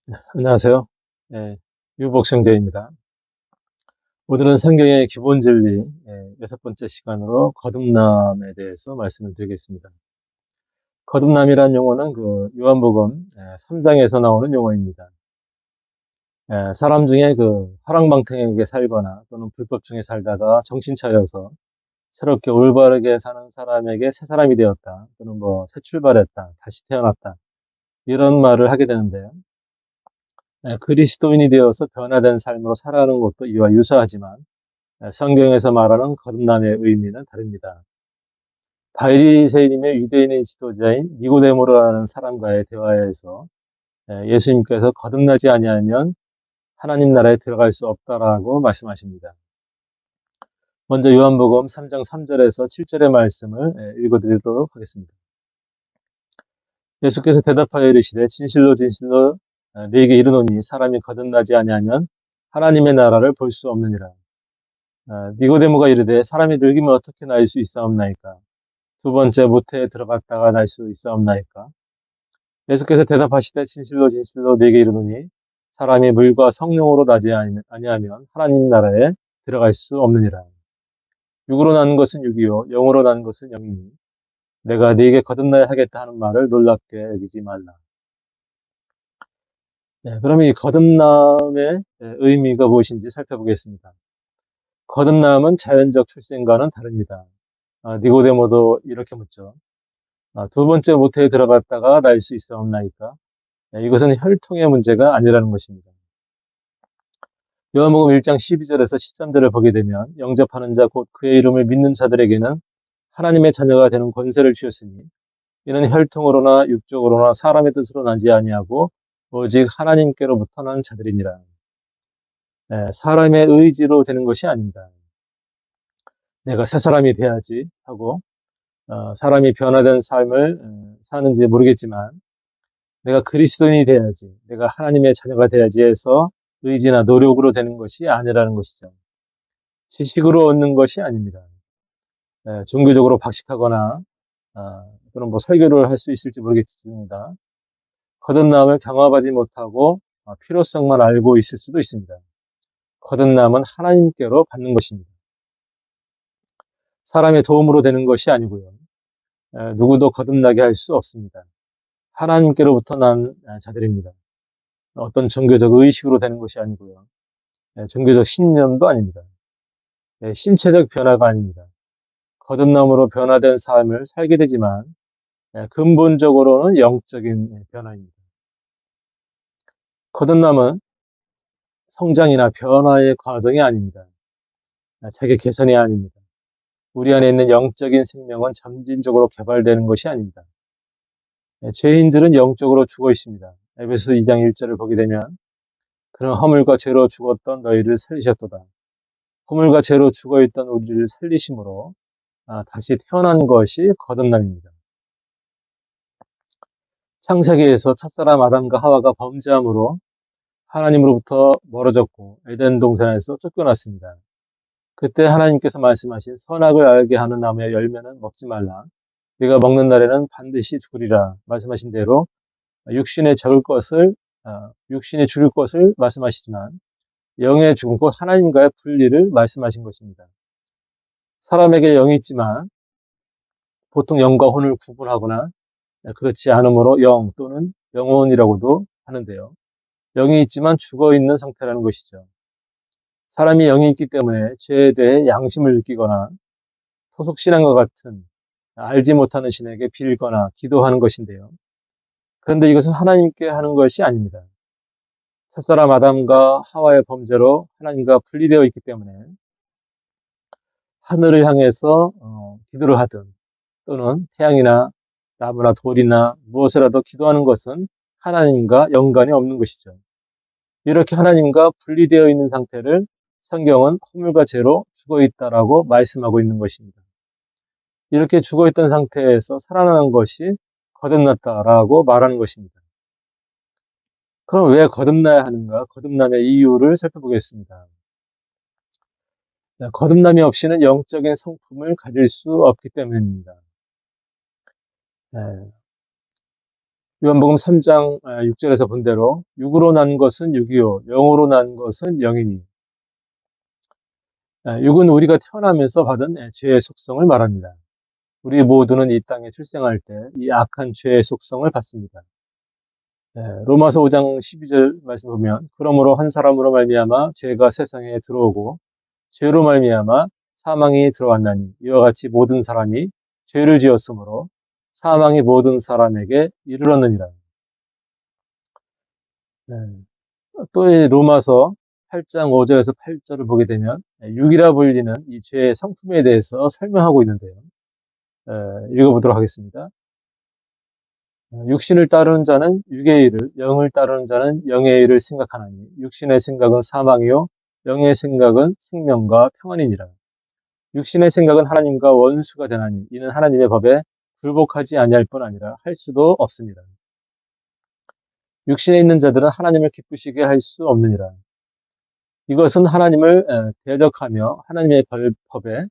안녕하세요. 예, 유복성재입니다. 오늘은 성경의 기본 진리 여섯 번째 시간으로 거듭남에 대해서 말씀을 드리겠습니다. 거듭남이란 용어는 그 요한복음 3장에서 나오는 용어입니다. 사람 중에 그 허랑방탕하게 살거나 또는 불법 중에 살다가 정신 차려서 새롭게 올바르게 사는 사람에게 새 사람이 되었다 또는 새 출발했다, 다시 태어났다 이런 말을 하게 되는데요. 그리스도인이 되어서 변화된 삶으로 살아가는 것도 이와 유사하지만 성경에서 말하는 거듭남의 의미는 다릅니다. 바리새인이며 유대인의 지도자인 니고데모라는 사람과의 대화에서 예수님께서 거듭나지 아니하면 하나님 나라에 들어갈 수 없다라고 말씀하십니다. 먼저 요한복음 3장 3절에서 7절의 말씀을 읽어드리도록 하겠습니다. 예수께서 대답하여 이르시되 진실로 진실로 네게 이르노니 사람이 거듭나지 아니하면 하나님의 나라를 볼 수 없느니라. 니고데모가 이르되 사람이 늙으면 어떻게 날 수 있사옵나이까? 두 번째 모태에 들어갔다가 날 수 있사옵나이까? 예수께서 대답하시되 진실로 진실로 네게 이르노니 사람이 물과 성령으로 나지 아니하면 하나님 나라에 들어갈 수 없느니라. 육으로 난 것은 육이요 영으로 난 것은 영이니 내가 네게 거듭나야 하겠다 하는 말을 놀랍게 여기지 말라. 그러면 이 거듭남의 의미가 무엇인지 살펴보겠습니다. 거듭남은 자연적 출생과는 다릅니다. 니고데모도 이렇게 묻죠. 두 번째 모태에 들어갔다가 날 수 있사옵나이까? 이것은 혈통의 문제가 아니라는 것입니다. 요한복음 1장 12절에서 13절을 보게 되면 영접하는 자 곧 그의 이름을 믿는 자들에게는 하나님의 자녀가 되는 권세를 주셨으니 이는 혈통으로나 육적으로나 사람의 뜻으로 나지 아니하고 오직 하나님께로부터 난 자들이니라. 사람의 의지로 되는 것이 아닙니다. 내가 새 사람이 돼야지 하고 사람이 변화된 삶을 사는지 모르겠지만 내가 그리스도인이 돼야지, 내가 하나님의 자녀가 돼야지 해서 의지나 노력으로 되는 것이 아니라는 것이죠. 지식으로 얻는 것이 아닙니다. 종교적으로 박식하거나 또는 설교를 할 수 있을지 모르겠습니다. 거듭남을 경험하지 못하고 필요성만 알고 있을 수도 있습니다. 거듭남은 하나님께로 받는 것입니다. 사람의 도움으로 되는 것이 아니고요. 누구도 거듭나게 할 수 없습니다. 하나님께로부터 난 자들입니다. 어떤 종교적 의식으로 되는 것이 아니고요. 종교적 신념도 아닙니다. 신체적 변화가 아닙니다. 거듭남으로 변화된 삶을 살게 되지만 근본적으로는 영적인 변화입니다. 거듭남은 성장이나 변화의 과정이 아닙니다. 자기 개선이 아닙니다. 우리 안에 있는 영적인 생명은 점진적으로 개발되는 것이 아닙니다. 죄인들은 영적으로 죽어 있습니다. 에베소 2장 1절을 보게 되면 그는 허물과 죄로 죽었던 너희를 살리셨도다. 허물과 죄로 죽어있던 우리를 살리심으로 다시 태어난 것이 거듭남입니다. 창세기에서 첫사람 아담과 하와가 범죄함으로 하나님으로부터 멀어졌고 에덴 동산에서 쫓겨났습니다. 그때 하나님께서 말씀하신 선악을 알게 하는 나무의 열매는 먹지 말라. 네가 먹는 날에는 반드시 죽으리라. 말씀하신 대로 육신에 죽을 것을 말씀하시지만 영의 죽음, 곧 하나님과의 분리를 말씀하신 것입니다. 사람에게 영이 있지만 보통 영과 혼을 구분하거나 그렇지 않으므로 영 또는 영혼이라고도 하는데요. 영이 있지만 죽어있는 상태라는 것이죠. 사람이 영이 있기 때문에 죄에 대해 양심을 느끼거나 토속신앙과 같은 알지 못하는 신에게 빌거나 기도하는 것인데요. 그런데 이것은 하나님께 하는 것이 아닙니다. 첫사람 아담과 하와의 범죄로 하나님과 분리되어 있기 때문에 하늘을 향해서 기도를 하든 또는 태양이나 나무나 돌이나 무엇이라도 기도하는 것은 하나님과 연관이 없는 것이죠. 이렇게 하나님과 분리되어 있는 상태를 성경은 허물과 죄로 죽어있다라고 말씀하고 있는 것입니다. 이렇게 죽어있던 상태에서 살아나는 것이 거듭났다라고 말하는 것입니다. 그럼 왜 거듭나야 하는가? 거듭남의 이유를 살펴보겠습니다. 거듭남이 없이는 영적인 성품을 가질 수 없기 때문입니다. 요한복음 3장 6절에서 본 대로 육으로 난 것은 육이요 영으로 난 것은 영이니. 육은 우리가 태어나면서 받은 죄의 속성을 말합니다. 우리 모두는 이 땅에 출생할 때 이 악한 죄의 속성을 받습니다. 로마서 5장 12절 말씀 보면 그러므로 한 사람으로 말미암아 죄가 세상에 들어오고 죄로 말미암아 사망이 들어왔나니 이와 같이 모든 사람이 죄를 지었으므로 사망이 모든 사람에게 이르렀느니라. 네. 또 이 로마서 8장 5절에서 8절을 보게 되면 육이라 불리는 이 죄의 성품에 대해서 설명하고 있는데요. 읽어보도록 하겠습니다. 육신을 따르는 자는 육의 일을, 영을 따르는 자는 영의 일을 생각하나니 육신의 생각은 사망이요 영의 생각은 생명과 평안이니라. 육신의 생각은 하나님과 원수가 되나니 이는 하나님의 법에 굴복하지 아니할 뿐 아니라 할 수도 없습니다. 육신에 있는 자들은 하나님을 기쁘시게 할 수 없느니라. 이것은 하나님을 대적하며 하나님의 법에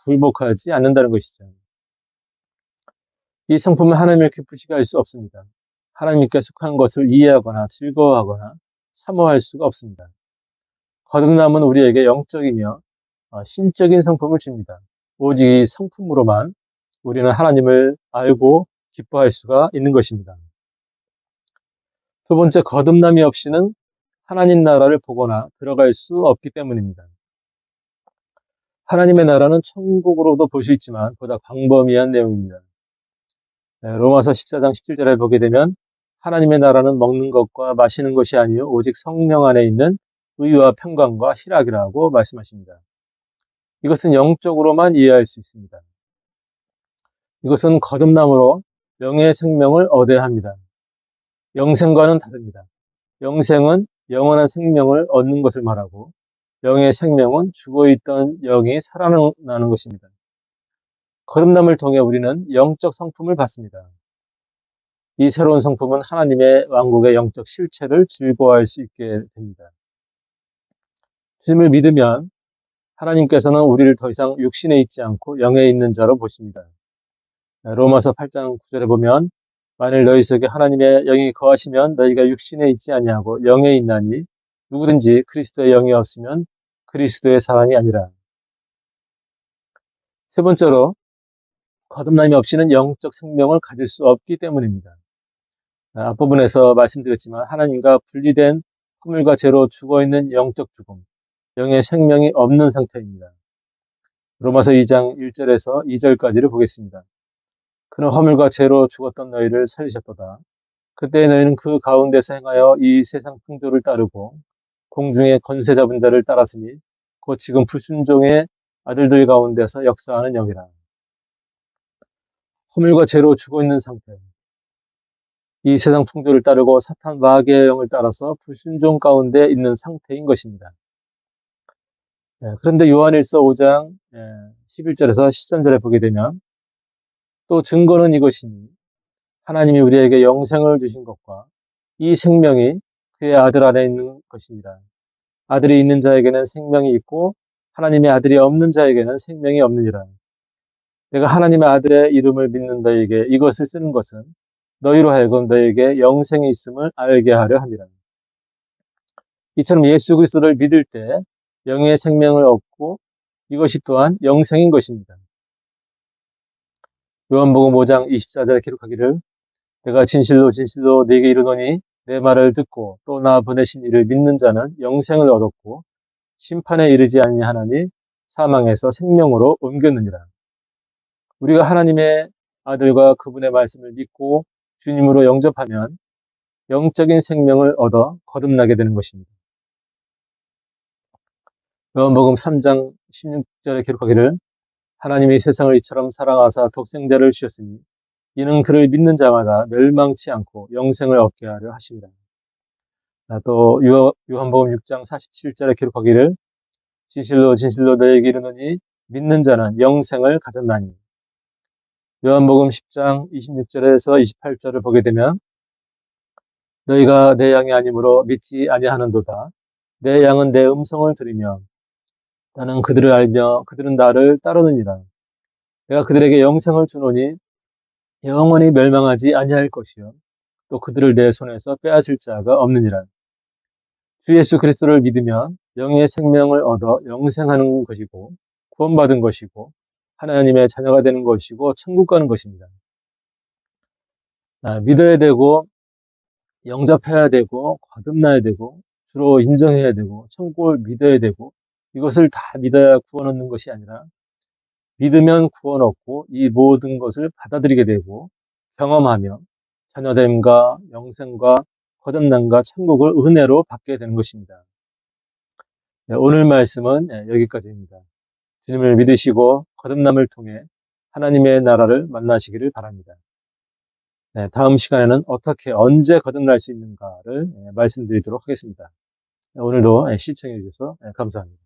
굴복하지 않는다는 것이죠. 이 성품은 하나님을 기쁘시게 할 수 없습니다. 하나님께 속한 것을 이해하거나 즐거워하거나 사모할 수가 없습니다. 거듭남은 우리에게 영적이며 신적인 성품을 줍니다. 오직 이 성품으로만 우리는 하나님을 알고 기뻐할 수가 있는 것입니다. 두 번째, 거듭남이 없이는 하나님 나라를 보거나 들어갈 수 없기 때문입니다. 하나님의 나라는 천국으로도 볼 수 있지만 보다 광범위한 내용입니다. 로마서 14장 17절에 보게 되면 하나님의 나라는 먹는 것과 마시는 것이 아니요 오직 성령 안에 있는 의와 평강과 희락이라고 말씀하십니다. 이것은 영적으로만 이해할 수 있습니다. 이것은 거듭남으로 영의 생명을 얻어야 합니다. 영생과는 다릅니다. 영생은 영원한 생명을 얻는 것을 말하고 영의 생명은 죽어있던 영이 살아나는 것입니다. 거듭남을 통해 우리는 영적 성품을 받습니다. 이 새로운 성품은 하나님의 왕국의 영적 실체를 즐거워할 수 있게 됩니다. 주님을 믿으면 하나님께서는 우리를 더 이상 육신에 있지 않고 영에 있는 자로 보십니다. 로마서 8장 9절에 보면 만일 너희 속에 하나님의 영이 거하시면 너희가 육신에 있지 아니하고 영에 있나니 누구든지 그리스도의 영이 없으면 그리스도의 사람이 아니라. 세 번째로 거듭남이 없이는 영적 생명을 가질 수 없기 때문입니다. 앞부분에서 말씀드렸지만 하나님과 분리된 허물과 죄로 죽어있는 영적 죽음, 영의 생명이 없는 상태입니다. 로마서 2장 1절에서 2절까지를 보겠습니다. 그는 허물과 죄로 죽었던 너희를 살리셨도다. 그때 너희는 그 가운데서 행하여 이 세상 풍조를 따르고 공중의 권세 잡은 자를 따랐으니 곧 지금 불순종의 아들들 가운데서 역사하는 영이라. 허물과 죄로 죽어있는 상태, 이 세상 풍조를 따르고 사탄 마귀의 영을 따라서 불순종 가운데 있는 상태인 것입니다. 그런데 요한일서 5장 11절에서 13절에 보게 되면 또 증거는 이것이니 하나님이 우리에게 영생을 주신 것과 이 생명이 그의 아들 안에 있는 것이니라. 아들이 있는 자에게는 생명이 있고 하나님의 아들이 없는 자에게는 생명이 없느니라. 내가 하나님의 아들의 이름을 믿는 너에게 이것을 쓰는 것은 너희로 하여금 너에게 영생이 있음을 알게 하려 함이라. 이처럼 예수 그리스도를 믿을 때 영의 생명을 얻고 이것이 또한 영생인 것입니다. 요한복음 5장 24절에 기록하기를 내가 진실로 진실로 네게 이르노니 내 말을 듣고 또 나 보내신 이를 믿는 자는 영생을 얻었고 심판에 이르지 아니하나니 사망에서 생명으로 옮겼느니라. 우리가 하나님의 아들과 그분의 말씀을 믿고 주님으로 영접하면 영적인 생명을 얻어 거듭나게 되는 것입니다. 요한복음 3장 16절에 기록하기를 하나님이 세상을 이처럼 사랑하사 독생자를 주셨으니 이는 그를 믿는 자마다 멸망치 않고 영생을 얻게 하려 하심이라. 또 요한복음 6장 47절에 기록하기를 진실로 진실로 너희에게 이르노니 믿는 자는 영생을 가졌나니. 요한복음 10장 26절에서 28절을 보게 되면 너희가 내 양이 아니므로 믿지 아니하는도다. 내 양은 내 음성을 들으며 나는 그들을 알며 그들은 나를 따르느니라. 내가 그들에게 영생을 주노니 영원히 멸망하지 아니할 것이요 또 그들을 내 손에서 빼앗을 자가 없느니라. 주 예수 그리스도를 믿으면 영의 생명을 얻어 영생하는 것이고 구원받은 것이고 하나님의 자녀가 되는 것이고 천국 가는 것입니다. 믿어야 되고 영접해야 되고 거듭나야 되고 주로 인정해야 되고 천국을 믿어야 되고 이것을 다 믿어야 구원 얻는 것이 아니라 믿으면 구원 얻고 이 모든 것을 받아들이게 되고 경험하며 자녀됨과 영생과 거듭남과 천국을 은혜로 받게 되는 것입니다. 오늘 말씀은 여기까지입니다. 주님을 믿으시고 거듭남을 통해 하나님의 나라를 만나시기를 바랍니다. 다음 시간에는 어떻게 언제 거듭날 수 있는가를 말씀드리도록 하겠습니다. 오늘도 시청해 주셔서 감사합니다.